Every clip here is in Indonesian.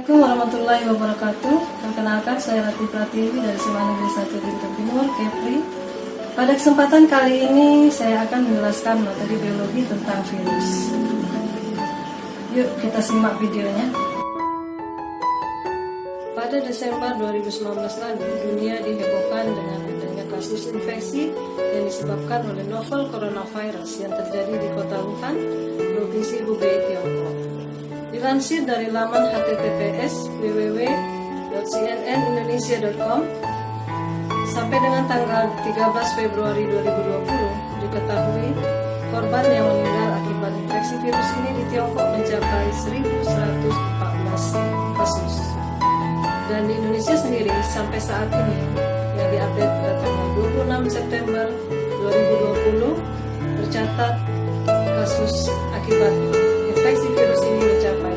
Assalamualaikum warahmatullahi wabarakatuh. Perkenalkan, saya Rati Pratiwi dari SMA Negeri 1 Bintang Timur, Kepri. Pada kesempatan kali ini saya akan menjelaskan materi biologi tentang virus. Yuk kita simak videonya. Pada Desember 2019 lalu, dunia dihebohkan dengan adanya kasus infeksi yang disebabkan oleh novel coronavirus yang terjadi di kota Wuhan, Provinsi Hubei, Tiongkok. Dilansir dari laman https www.cnnindonesia.com, sampai dengan tanggal 13 Februari 2020 diketahui korban yang meninggal akibat infeksi virus ini di Tiongkok mencapai 1.114 kasus. Dan di Indonesia sendiri sampai saat ini yang diupdate pada tanggal 26 September 2020 tercatat kasus akibat infeksi virus ini mencapai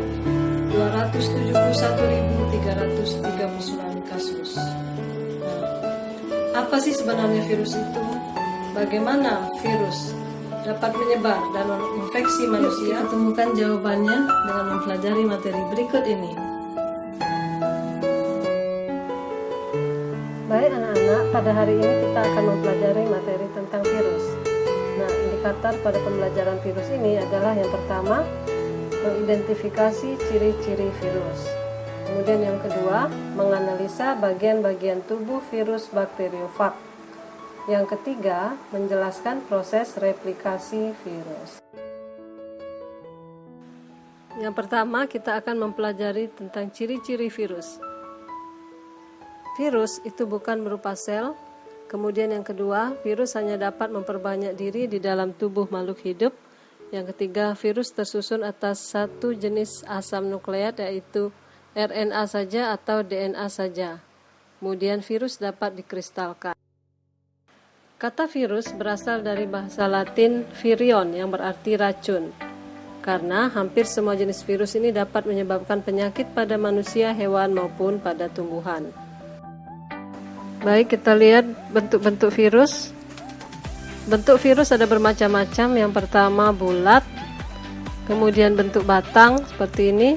271.339 kasus. Apa sih sebenarnya virus itu? Bagaimana virus dapat menyebar dan menginfeksi manusia? Kita temukan jawabannya dengan mempelajari materi berikut ini. Baik anak-anak, pada hari ini kita akan mempelajari materi tentang virus. Nah, indikator pada pembelajaran virus ini adalah yang pertama, mengidentifikasi ciri-ciri virus. Kemudian yang kedua, menganalisa bagian-bagian tubuh virus bakteriofag. Yang ketiga, menjelaskan proses replikasi virus. Yang pertama, kita akan mempelajari tentang ciri-ciri virus. Virus itu bukan berupa sel. Kemudian yang kedua, virus hanya dapat memperbanyak diri di dalam tubuh makhluk hidup. Yang ketiga, virus tersusun atas satu jenis asam nukleat, yaitu RNA saja atau DNA saja. Kemudian virus dapat dikristalkan. Kata virus berasal dari bahasa Latin virion yang berarti racun. Karena hampir semua jenis virus ini dapat menyebabkan penyakit pada manusia, hewan maupun pada tumbuhan. Baik, kita lihat bentuk-bentuk virus. Bentuk virus ada bermacam-macam. Yang pertama bulat, kemudian bentuk batang seperti ini,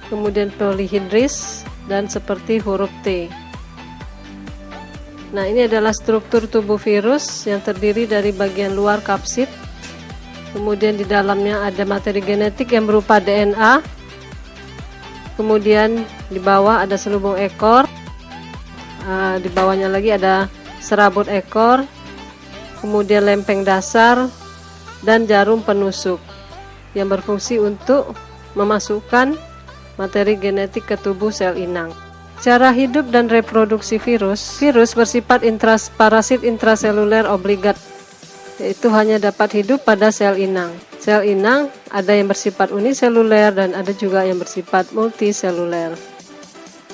kemudian polihedris, dan seperti huruf T. Nah, ini adalah struktur tubuh virus yang terdiri dari bagian luar kapsid, kemudian di dalamnya ada materi genetik yang berupa DNA, kemudian di bawah ada selubung ekor, di bawahnya lagi ada serabut ekor, kemudian lempeng dasar, dan jarum penusuk yang berfungsi untuk memasukkan materi genetik ke tubuh sel inang. Cara hidup dan reproduksi virus bersifat parasit intraseluler obligat, yaitu hanya dapat hidup pada sel inang. Sel inang ada yang bersifat uniseluler dan ada juga yang bersifat multiseluler.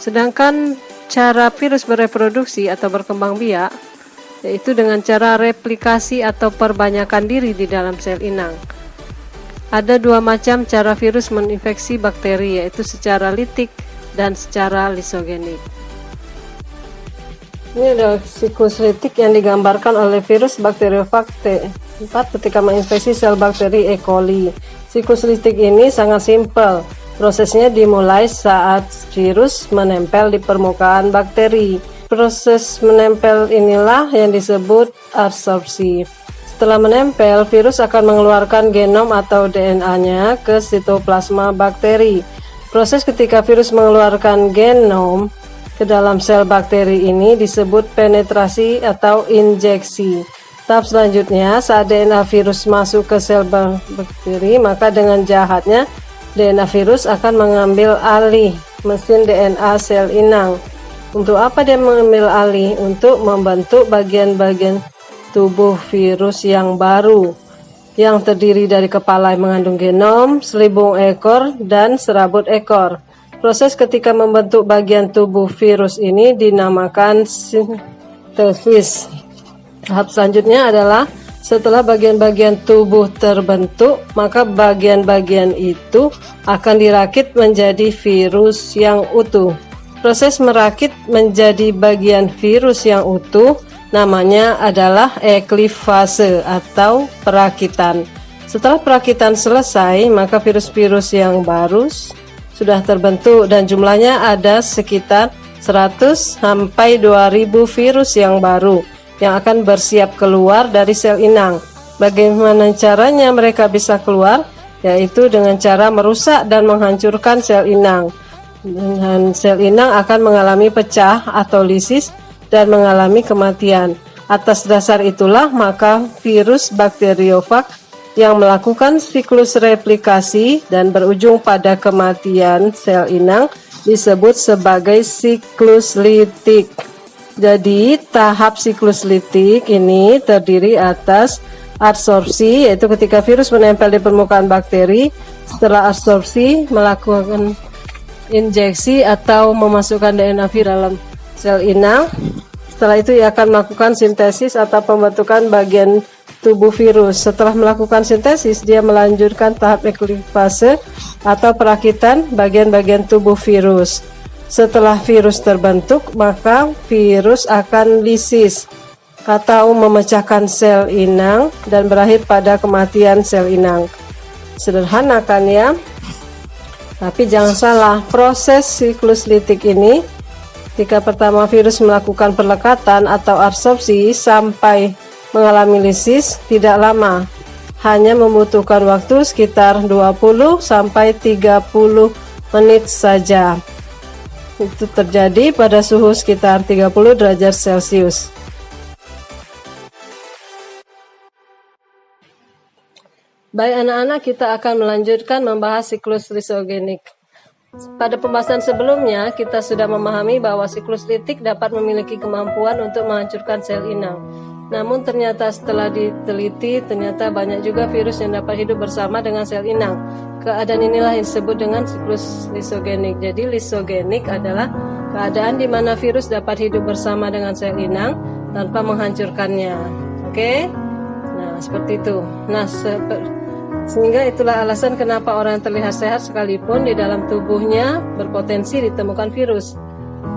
Sedangkan cara virus bereproduksi atau berkembang biak yaitu dengan cara replikasi atau perbanyakan diri di dalam sel inang. Ada dua macam cara virus menginfeksi bakteri, yaitu secara litik dan secara lisogenik. Ini adalah siklus litik yang digambarkan oleh virus bakteriofag T4 ketika menginfeksi sel bakteri E. coli. Siklus litik ini sangat simpel. Prosesnya dimulai saat virus menempel di permukaan bakteri. Proses menempel inilah yang disebut adsorpsi. Setelah menempel, virus akan mengeluarkan genom atau DNA-nya ke sitoplasma bakteri. Proses ketika virus mengeluarkan genom ke dalam sel bakteri ini disebut penetrasi atau injeksi. Tahap selanjutnya, saat DNA virus masuk ke sel bakteri, maka dengan jahatnya DNA virus akan mengambil alih mesin DNA sel inang. Untuk apa dia mengambil alih? Untuk membentuk bagian-bagian tubuh virus yang baru, yang terdiri dari kepala yang mengandung genom, selubung ekor, dan serabut ekor. Proses ketika membentuk bagian tubuh virus ini dinamakan sintesis. Tahap selanjutnya adalah setelah bagian-bagian tubuh terbentuk, maka bagian-bagian itu akan dirakit menjadi virus yang utuh. Proses merakit menjadi bagian virus yang utuh namanya adalah eklifase atau perakitan. Setelah perakitan selesai, maka virus-virus yang baru sudah terbentuk dan jumlahnya ada sekitar 100 sampai 2000 virus yang baru yang akan bersiap keluar dari sel inang. Bagaimana caranya mereka bisa keluar? Yaitu dengan cara merusak dan menghancurkan sel inang. Dan sel inang akan mengalami pecah atau lisis dan mengalami kematian. Atas dasar itulah maka virus bakteriofag yang melakukan siklus replikasi dan berujung pada kematian sel inang disebut sebagai siklus litik. Jadi tahap siklus litik ini terdiri atas adsorpsi, yaitu ketika virus menempel di permukaan bakteri. Setelah adsorpsi, melakukan injeksi atau memasukkan DNA dalam sel inang. Setelah itu ia akan melakukan sintesis atau pembentukan bagian tubuh virus. Setelah melakukan sintesis, dia melanjutkan tahap eklipase atau perakitan bagian-bagian tubuh virus. Setelah virus terbentuk, maka virus akan lisis atau memecahkan sel inang dan berakhir pada kematian sel inang. Sederhana kan ya? Tapi jangan salah, proses siklus litik ini jika pertama virus melakukan perlekatan atau adsorpsi sampai mengalami lisis tidak lama, hanya membutuhkan waktu sekitar 20 sampai 30 menit saja. Itu terjadi pada suhu sekitar 30 derajat Celcius. Baik anak-anak, kita akan melanjutkan membahas siklus lisogenik. Pada pembahasan sebelumnya, kita sudah memahami bahwa siklus litik dapat memiliki kemampuan untuk menghancurkan sel inang. Namun ternyata setelah diteliti, ternyata banyak juga virus yang dapat hidup bersama dengan sel inang. Keadaan inilah yang disebut dengan siklus lisogenik. Jadi lisogenik adalah keadaan di mana virus dapat hidup bersama dengan sel inang tanpa menghancurkannya. Oke? Nah, seperti itu. Nah, sehingga itulah alasan kenapa orang yang terlihat sehat sekalipun di dalam tubuhnya berpotensi ditemukan virus,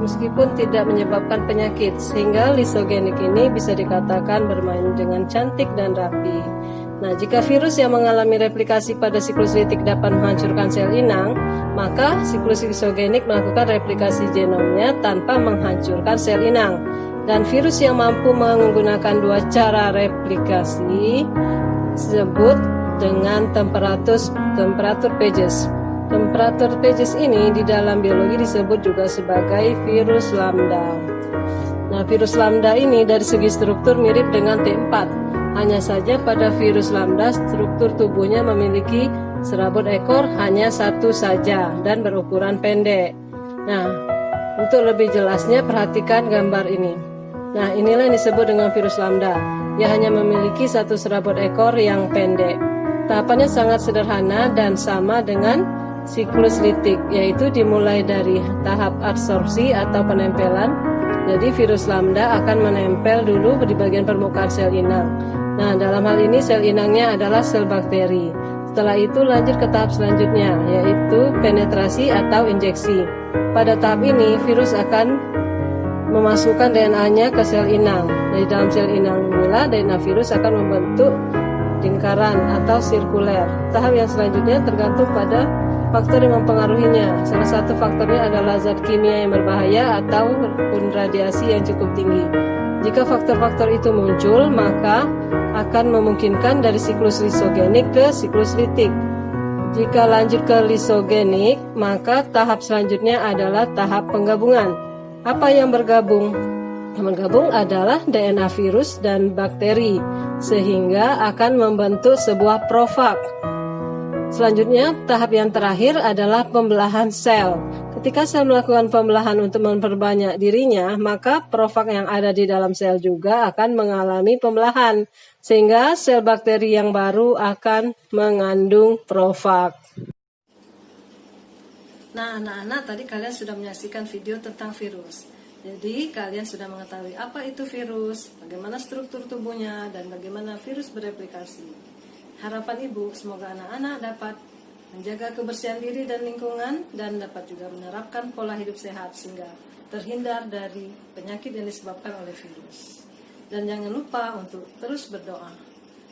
meskipun tidak menyebabkan penyakit. Sehingga lisogenik ini bisa dikatakan bermain dengan cantik dan rapi. Nah, jika virus yang mengalami replikasi pada siklus litik dapat menghancurkan sel inang, maka siklus lisogenik melakukan replikasi genomnya tanpa menghancurkan sel inang. Dan virus yang mampu menggunakan dua cara replikasi disebut dengan temperatur Pages. Temperatur Pages ini di dalam biologi disebut juga sebagai virus lambda. Nah, virus lambda ini dari segi struktur mirip dengan T4. Hanya saja pada virus lambda struktur tubuhnya memiliki serabut ekor hanya satu saja dan berukuran pendek. Nah, untuk lebih jelasnya perhatikan gambar ini. Nah, inilah yang disebut dengan virus lambda. Ia hanya memiliki satu serabut ekor yang pendek. Tahapannya sangat sederhana dan sama dengan siklus litik, yaitu dimulai dari tahap adsorpsi atau penempelan. Jadi virus lambda akan menempel dulu di bagian permukaan sel inang. Nah, dalam hal ini sel inangnya adalah sel bakteri. Setelah itu lanjut ke tahap selanjutnya, yaitu penetrasi atau injeksi. Pada tahap ini virus akan memasukkan DNA-nya ke sel inang. Dari dalam sel inang inilah DNA virus akan membentuk lingkaran atau sirkuler. Tahap yang selanjutnya tergantung pada faktor yang mempengaruhinya. Salah satu faktornya adalah zat kimia yang berbahaya ataupun radiasi yang cukup tinggi. Jika faktor-faktor itu muncul, maka akan memungkinkan dari siklus lisogenik ke siklus litik. Jika lanjut ke lisogenik, maka tahap selanjutnya adalah tahap penggabungan. Apa yang bergabung? Yang bergabung adalah DNA virus dan bakteri, sehingga akan membentuk sebuah profag. Selanjutnya, tahap yang terakhir adalah pembelahan sel. Ketika sel melakukan pembelahan untuk memperbanyak dirinya, maka profag yang ada di dalam sel juga akan mengalami pembelahan, sehingga sel bakteri yang baru akan mengandung profag. Nah, anak-anak, tadi kalian sudah menyaksikan video tentang virus. Jadi, kalian sudah mengetahui apa itu virus, bagaimana struktur tubuhnya, dan bagaimana virus bereplikasi. Harapan Ibu, semoga anak-anak dapat menjaga kebersihan diri dan lingkungan, dan dapat juga menerapkan pola hidup sehat sehingga terhindar dari penyakit yang disebabkan oleh virus. Dan jangan lupa untuk terus berdoa.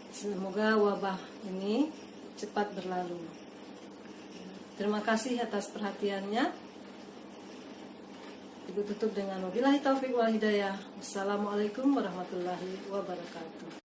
Semoga wabah ini cepat berlalu. Terima kasih atas perhatiannya. Ibu tutup dengan wabillahi taufiq wal hidayah. Wassalamualaikum warahmatullahi wabarakatuh.